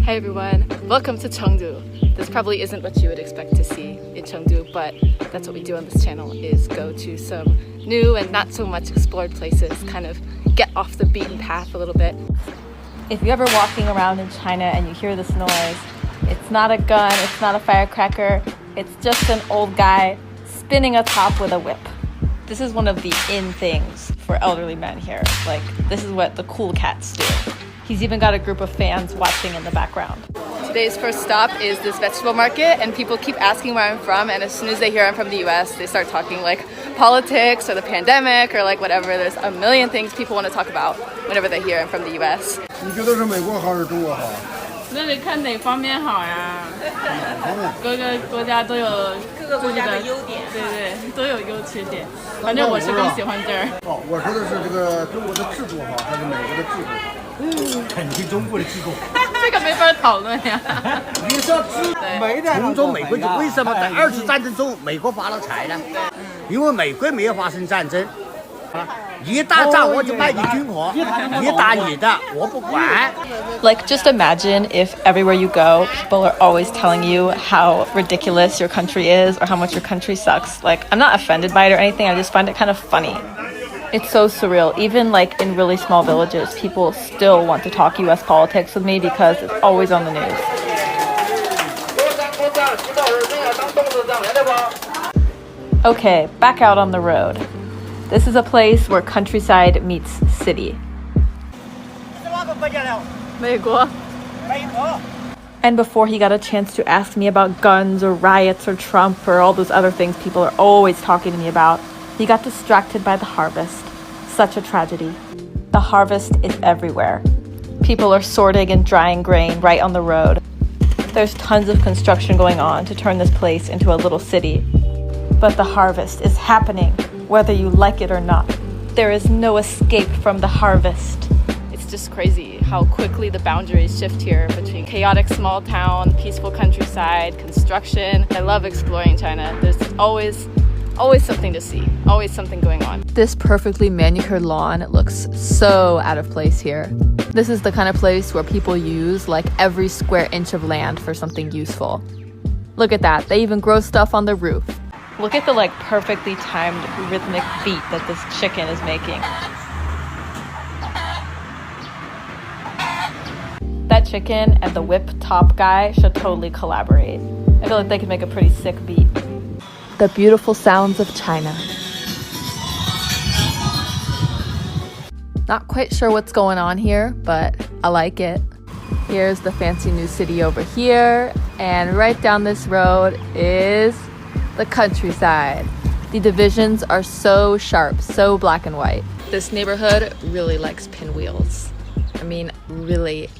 Hey everyone, welcome to Chengdu. This probably isn't what you would expect to see in Chengdu, but that's what we do on this channel, is go to some new and not so much explored places, kind of get off the beaten path a little bit. If you're ever walking around in China and you hear this noise, it's not a gun, it's not a firecracker, it's just an old guy spinning a top with a whip. This is one of the in things for elderly men here. Like, this is what the cool cats do. He's even got a group of fans watching in the background. Today's first stop is this vegetable market, and people keep asking where I'm from, and as soon as they hear I'm from the US, they start talking like politics or the pandemic or like whatever. There's a million things people want to talk about whenever they hear I'm from the US. 你觉得是美国好还是中国好？那得看哪方面好呀。各个国家都有各个国家的优点，对，都有优缺点。反正我是更喜欢这儿。哦，我说的是这个中国的制度好还是美国的制度好？肯定中国的制度。这个没法讨论呀。你说从中美国为什么在二次战争中美国发了财呢？因为美国没有发生战争。一打仗我就卖你军火，一打你的我不管。 Like, just imagine if everywhere you go, people are always telling you how ridiculous your country is or how much your country sucks. Like, I'm not offended by it or anything, I just find it kind of funny. It's so surreal. Even like in really small villages, people still want to talk US politics with me because it's always on the news. Okay, back out on the road. This is a place where countryside meets city. And before he got a chance to ask me about guns or riots or Trump or all those other things people are always talking to me about, he got distracted by the harvest. Such a tragedy. The harvest is everywhere. People are sorting and drying grain right on the road. There's tons of construction going on to turn this place into a little city. But the harvest is happening, whether you like it or not. There is no escape from the harvest. It's just crazy how quickly the boundaries shift here between chaotic small town, peaceful countryside, construction. I love exploring China. There's always something to see, always something going on. This perfectly manicured lawn looks so out of place here. This is the kind of place where people use like every square inch of land for something useful. Look at that, they even grow stuff on the roof. Look at the like perfectly timed rhythmic beat that this chicken is making. That chicken and the whip top guy should totally collaborate. I feel like they could make a pretty sick beat. The beautiful sounds of China. Not quite sure what's going on here, but I like it. Here's the fancy new city over here, and right down this road is the countryside. The divisions are so sharp, so black and white. This neighborhood really likes pinwheels. I mean, really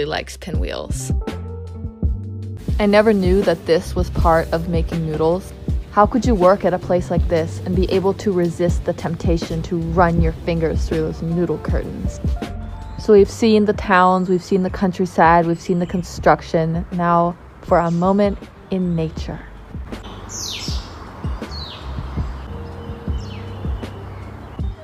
likes pinwheels. I never knew that this was part of making noodles. How could you work at a place like this and be able to resist the temptation to run your fingers through those noodle curtains? So we've seen the towns, we've seen the countryside, we've seen the construction. Now for a moment in nature.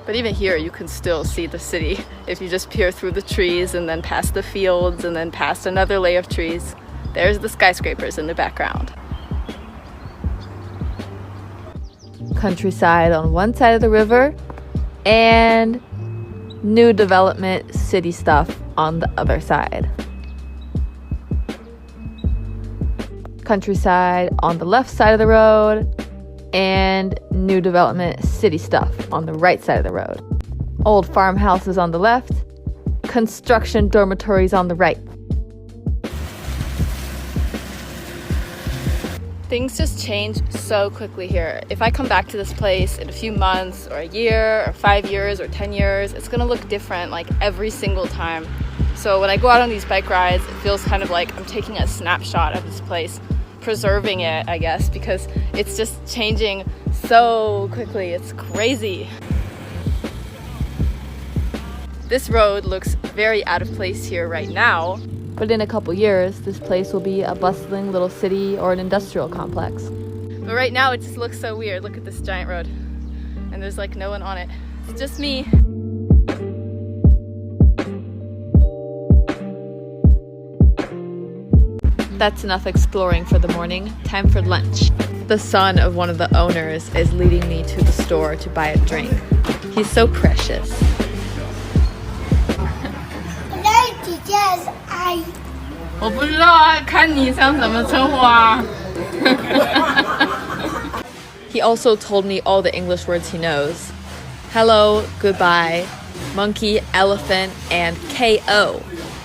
But even here, you can still see the city if you just peer through the trees and then past the fields and then past another layer of trees. There's the skyscrapers in the background. Countryside on one side of the river and new development city stuff on the other side. Countryside on the left side of the road and new development city stuff on the right side of the road. Old farmhouses on the left, construction dormitories on the right. Things just change so quickly here. If I come back to this place in a few months or a year or 5 years or 10 years, it's gonna look different like every single time. So when I go out on these bike rides, it feels kind of like I'm taking a snapshot of this place, preserving it, I guess, because it's just changing so quickly. It's crazy. This road looks very out of place here right now, but in a couple years, this place will be a bustling little city or an industrial complex. But right now, it just looks so weird. Look at this giant road, and there's like no one on it. It's just me. That's enough exploring for the morning. Time for lunch. The son of one of the owners is leading me to the store to buy a drink. He's so precious. 我不知道啊，看你想怎么称呼啊。He also told me all the English words he knows. Hello, goodbye, monkey, elephant, and KO.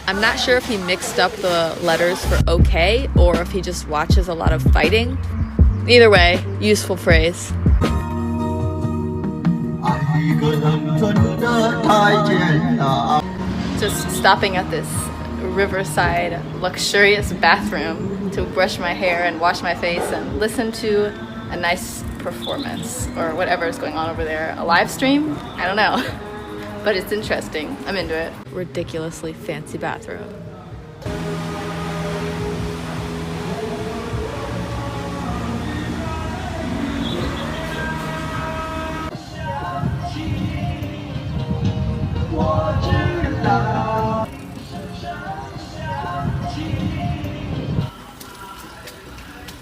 I'm not sure if he mixed up the letters for OK or if he just watches a lot of fighting. Either way, useful phrase. Just stopping at this riverside luxurious bathroom to brush my hair and wash my face and listen to a nice performance or whatever is going on over there. A live stream? I don't know. But it's interesting. I'm into it. Ridiculously fancy bathroom.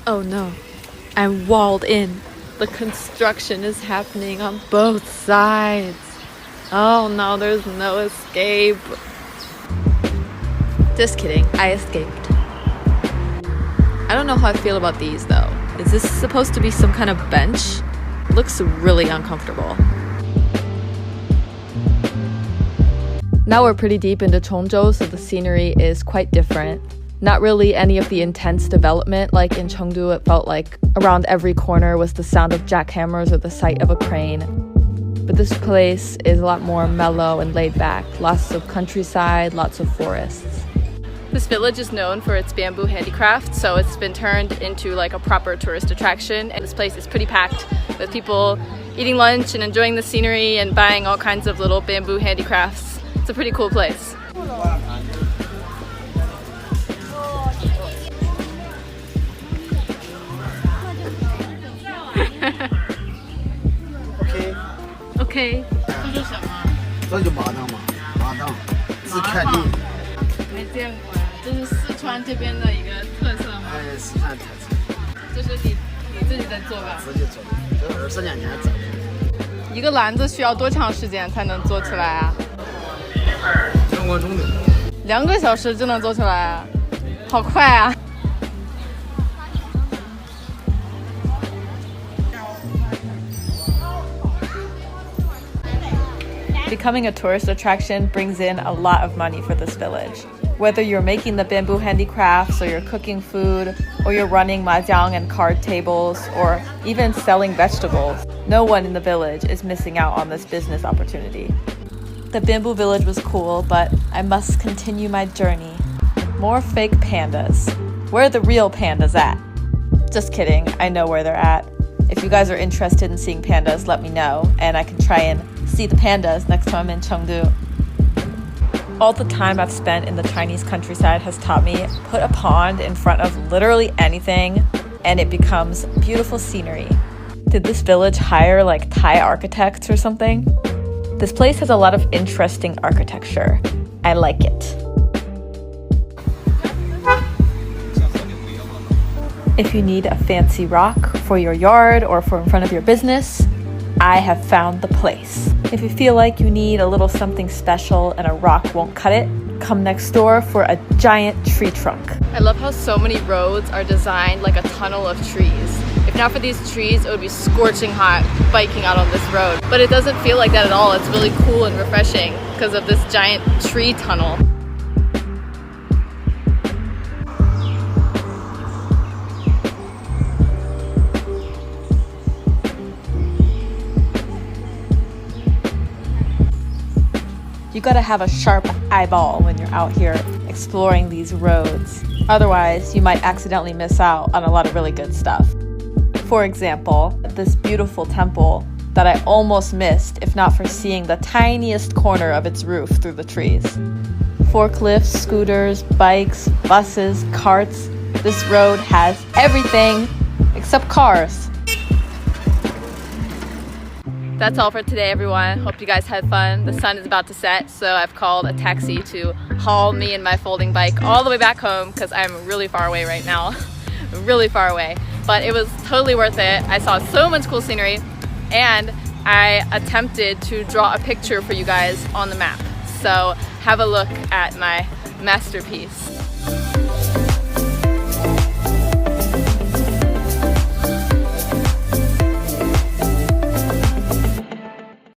Oh no, I'm walled in. The construction is happening on both sides. Oh no, there's no escape. Just kidding, I escaped. I don't know how I feel about these though. Is this supposed to be some kind of bench? It looks really uncomfortable. Now we're pretty deep into Chongzhou, so the scenery is quite different. Not really any of the intense development like in Chengdu. It felt like around every corner was the sound of jackhammers or the sight of a crane. But this place is a lot more mellow and laid back. Lots of countryside, lots of forests. This village is known for its bamboo handicraft, so it's been turned into like a proper tourist attraction. And this place is pretty packed with people eating lunch and enjoying the scenery and buying all kinds of little bamboo handicrafts. It's a pretty cool place. Okay. 这是什么？这就麻糖嘛，麻糖，自看地。没见过呀，这是四川这边的一个特色吗？哎，四川特色。这是你自己在做吧？自己做的，这20年前做的。一个篮子需要多长时间才能做起来啊2个钟头。2个小时就能做出来啊，好快啊！ Becoming a tourist attraction brings in a lot of money for this village. Whether you're making the bamboo handicrafts, or you're cooking food, or you're running mahjong and card tables, or even selling vegetables, no one in the village is missing out on this business opportunity. The bamboo village was cool, but I must continue my journey. More fake pandas. Where are the real pandas at? Just kidding, I know where they're at. If you guys are interested in seeing pandas, let me know, and I can try and see the pandas next time I'm in Chengdu. All the time I've spent in the Chinese countryside has taught me put a pond in front of literally anything and it becomes beautiful scenery. Did this village hire like Thai architects or something? This place has a lot of interesting architecture. I like it. If you need a fancy rock for your yard or for in front of your business, I have found the place. If you feel like you need a little something special and a rock won't cut it, come next door for a giant tree trunk. I love how so many roads are designed like a tunnel of trees. If not for these trees, it would be scorching hot biking out on this road. But it doesn't feel like that at all. It's really cool and refreshing because of this giant tree tunnel. You gotta have a sharp eyeball when you're out here exploring these roads. Otherwise, you might accidentally miss out on a lot of really good stuff. For example, this beautiful temple that I almost missed if not for seeing the tiniest corner of its roof through the trees. Forklifts, scooters, bikes, buses, carts. This road has everything except cars. that's all for today, everyone. Hope you guys had fun. The sun is about to set, so I've called a taxi to haul me and my folding bike all the way back home because I'm really far away right now. Really far away. But it was totally worth it. I saw so much cool scenery, and I attempted to draw a picture for you guys on the map. So have a look at my masterpiece.